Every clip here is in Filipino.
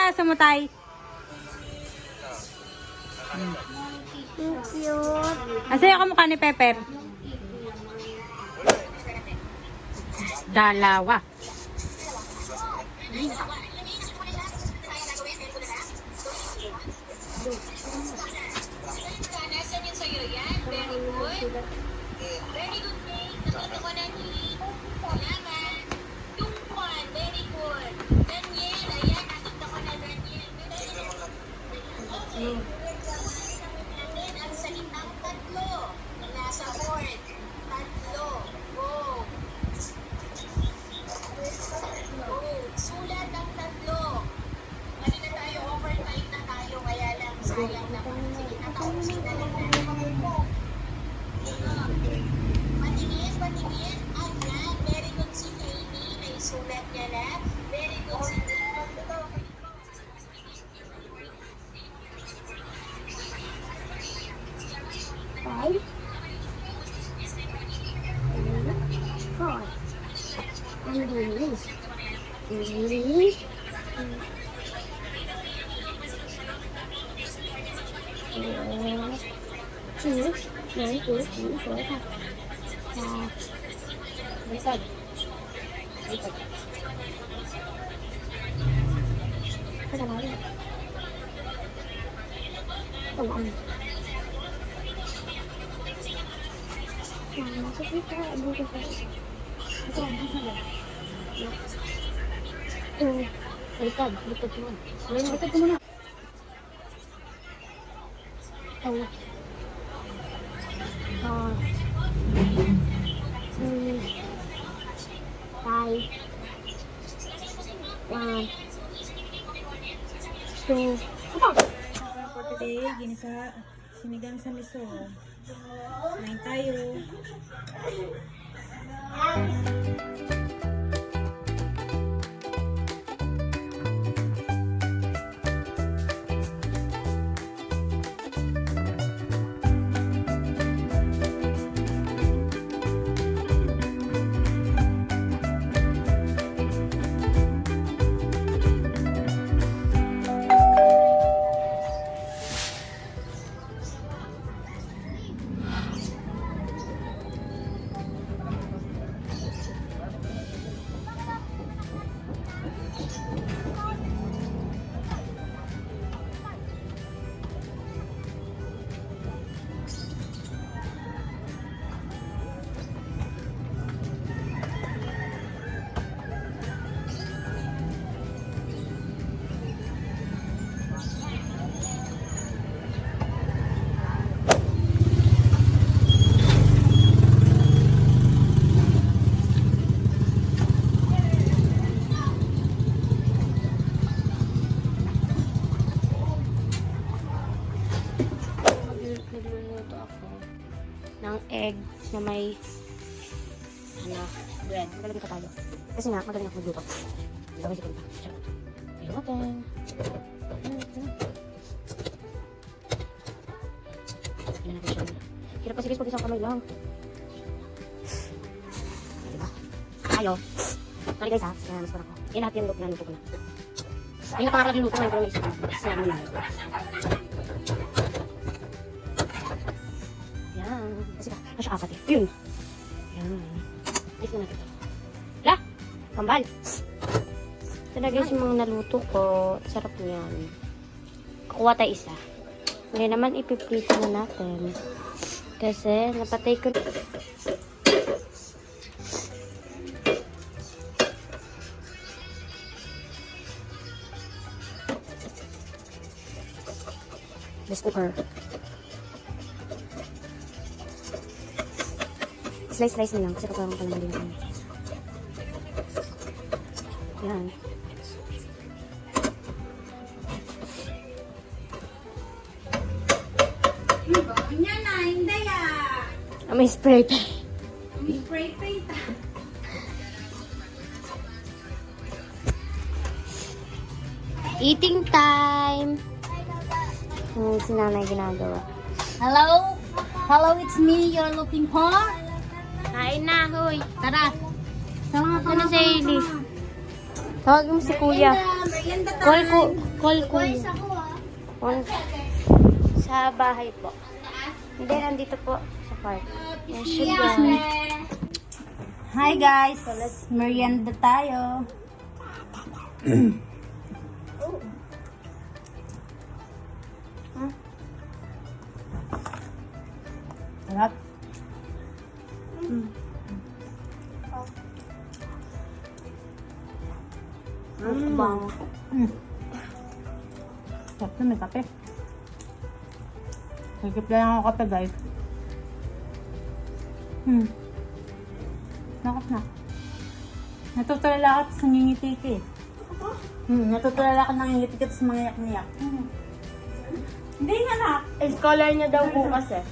aso mo, Tay? Cute. Asa yung kamukha ni Pepper? Dalawa. Five. 4. And then this. 3. 2. 1, 2, 3, 4, 5. Baliktad. Baliktad. Ano ba yun? Tawaan. Masuk kita, bukan kita. Baliktad, baliktad mo. Baliktad mo na. Tawa. 5. 1. 2. For today, ginisa sinigang sa miso. Kumain tayo. Nagluluto ako ng egg na may bread. Magalagay pa tayo. Kasi nga, magaling ako magluto. Gawin si Kunta. Charot. Ayun natin. Ayun natin siya. Hirap kasi guys pag isang kamay lang. Diba? Tayo. Sorry guys ha. Kaya mas parang ko. Yan natin yung luto na luto ko na. Ayun na pangarap yung luto ngayon ko lang isip. Kasi ano na. Kasi masya apat eh. Yun. Yan. Ayos na natin. La! Kambal! Ito na guys yung mga naluto ko. Sarap niyan. Kukuha tayo isa. Ngayon naman ipiprito na natin. Kasi napatay ko. Let's cooker. Slice na lang kasi kaparang pa naman din kami. Yan. Yan na, hindi May spray pa. May spray paint. Eating time! Si nanay ginagawa. Hello? Hello, it's me you're looking for? Kain na, hoy. Tara. Tara, Ano si Ellie? Tawagin mo si kuya. Merienda Call time. ko. Call ko. Boys, ako ah. Sa bahay po. Hindi, nandito po sa park. Yan siya Yeah. guys. Hi guys. Merienda tayo. Sarap. Mukbang. Sarap na, may kape. Nagkip lang ako kape guys. Nakap na. Natutulala ako tapos nangingiti ka eh. Natutulala ako nangingiti ka tapos mangiyak-niyak. Hindi nga na. Scholar niya daw bukas eh.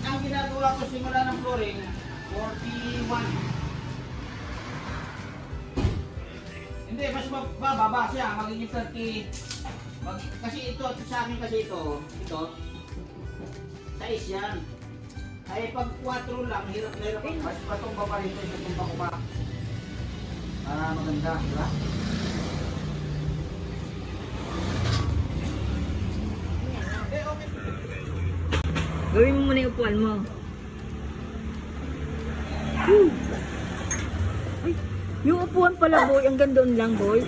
Ang ginagawa ko simula ng flooring, 41. Hindi, mas bababa siya, magiging 30. Kasi ito, sa akin kasi ito, size yan. Ay pag 4 lang, hirap na hirap. Mas patumba pa rin ito, patumba ko pa. Para maganda, di ba? Gawin mo muna yung upuan mo. Ay, yung upuan pala boy, ang ganda lang boy.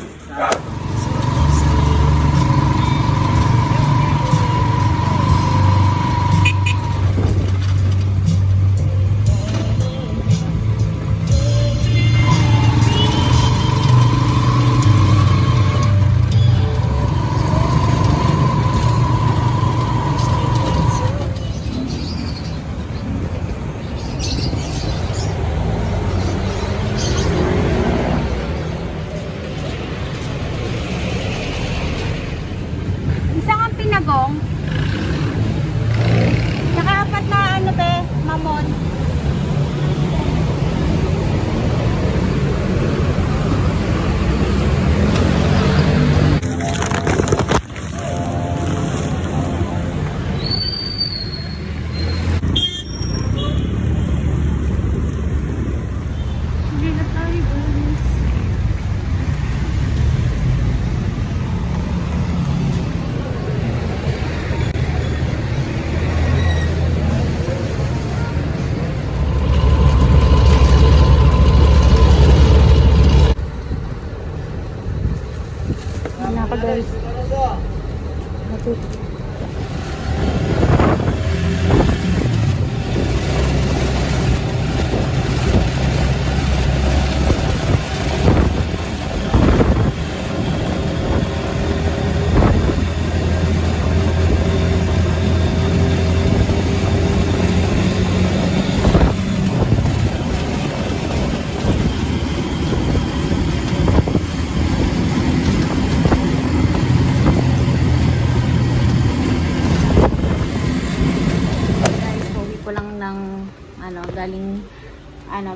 galing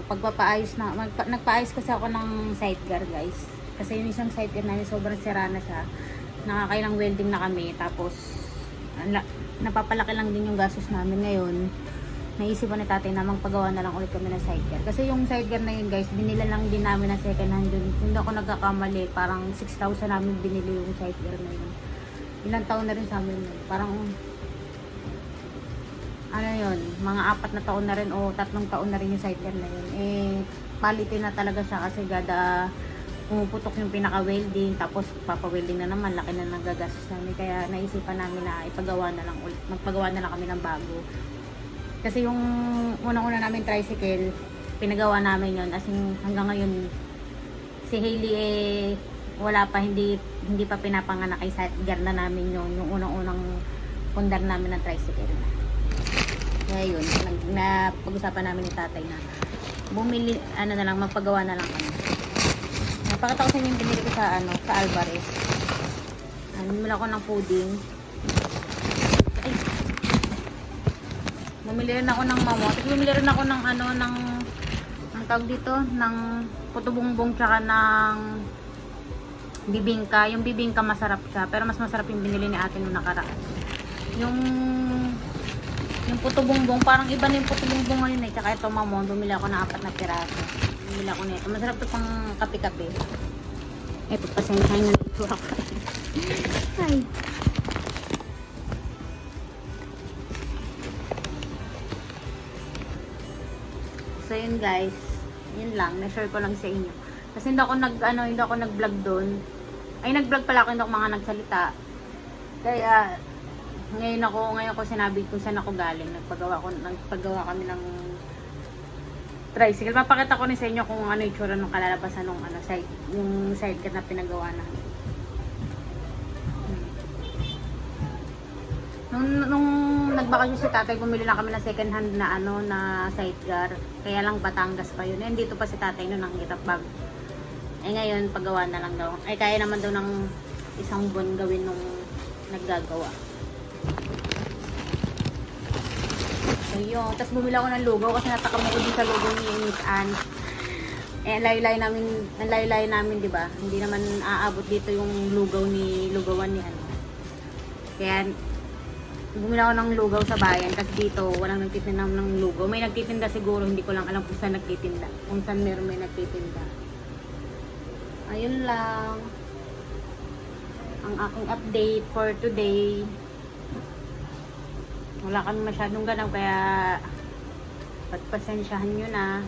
pagpapaayos na nagpaayos kasi ako ng sidecar, guys. Kasi yung isang sidecar namin sobrang sira na siya. Nakakailang welding na kami, tapos napapalaki lang din yung gastos namin ngayon. Naisipan ni tatay na magpagawa na lang ulit kami ng sidecar. Kasi yung sidecar na yun, guys, binila lang din namin na second hand dun. Hindi ako nagkakamali, parang 6,000 namin binili yung sidecar na yun. Ilang taon na rin sa amin yun. Parang mga 4 na taon na rin o 3 taon na rin yung sidecar na yun. Quality na talaga siya kasi gada pumuputok yung pinaka-welding, tapos papa-welding na naman, laki na nagagastos namin. Kaya naisipan namin na ipagawa na lang ulit, magpagawa na lang kami ng bago. Kasi yung unang-una namin tricycle, pinagawa namin yon, as in, hanggang ngayon si Hailey wala pa, hindi pa pinapanganak, kay sidecar na namin yun, yung unang-unang pundar namin ng tricycle. Kaya yun, pag-usapan namin ni tatay na bumili, magpagawa na lang kami. Napakita ko sa inyo yung binili ko sa Alvarez. Bumili ako ng pudding. Bumili rin ako ng mamot. Bumili rin ako ng ang tawag dito, ng puto bongbong tsaka ng bibingka. Yung bibingka masarap siya, pero mas masarap yung binili ni ate nung nakaraan. Yung puto bongbong, parang iba na yung puto bongbong ngayon tsaka ito mamon, bumili ako ng 4 na piraso. Bumili ako nito. Masarap ito pang kape-kape. Ito, pasensya na nito ako. Ay. So yun, guys, yun lang, na-share ko lang sa inyo. Kasi hindi ako nag-vlog doon. Ay, nag-vlog pala ako, hindi ako mga nagsalita. Kaya ngayon ko sinabi kung saan ako galing. Nagpagawa kami ng tricycle. Papakita ko rin sa inyo kung ano yung tsura ng kalalabasan ng yung sidecar na pinagawa na. Nung nagbakasyon si tatay, bumili lang kami ng second hand na na sidecar. Kaya lang Batangas pa yun. Dito pa si tatay noon ang hirap bag. Ngayon paggawa na lang daw. Kaya naman daw ng isang buwan gawin nung naggagawa. So yun. Tapos bumili ako ng lugaw kasi natakam ako din sa lugaw ni Miss Ann. Laylay namin, di ba? Hindi naman aabot dito yung lugawan ni Kaya bumili ako ng lugaw sa bayan, kasi dito walang nagtitinda ng lugaw. May nagtitinda siguro, hindi ko lang alam kung saan nagtitinda. Kung saan meron may nagtitinda. Ayun lang ang aking update for today. Wala kami masyadong ganaw, kaya pagpasensyahan nyo na.